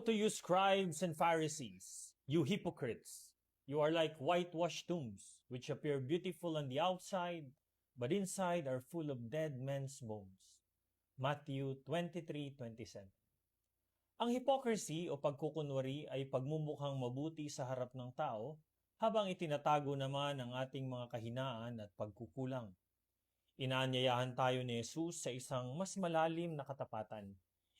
to you, scribes and Pharisees, you hypocrites! You are like whitewashed tombs, which appear beautiful on the outside, but inside are full of dead men's bones. Matthew 23:27. Ang hypocrisy o pagkukunwari ay pagmumukhang mabuti sa harap ng tao, habang itinatago naman ang ating mga kahinaan at pagkukulang. Inaanyayahan tayo ni Jesus sa isang mas malalim na katapatan,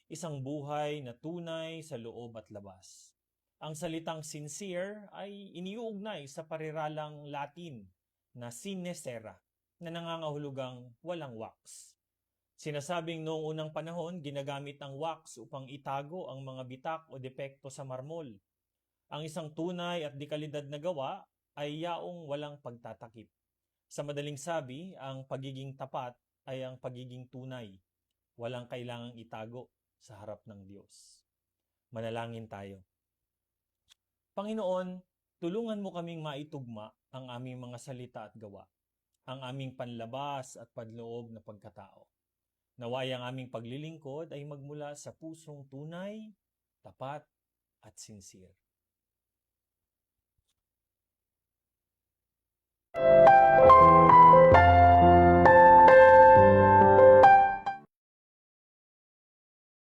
isang buhay na tunay sa loob at labas. Ang salitang sincere ay iniuugnay sa pariralang Latin na sine cera, na nangangahulugang walang wax. Sinasabing noong unang panahon, ginagamit ang wax upang itago ang mga bitak o depekto sa marmol. Ang isang tunay at dekalidad na gawa ay yaong walang pagtatakip. Sa madaling sabi, ang pagiging tapat ay ang pagiging tunay. Walang kailangang itago sa harap ng Diyos. Manalangin tayo. Panginoon, tulungan mo kaming maitugma ang aming mga salita at gawa, ang aming panlabas at panloob na pagkatao. Naway ang aming paglilingkod ay magmula sa pusong tunay, tapat at sincere.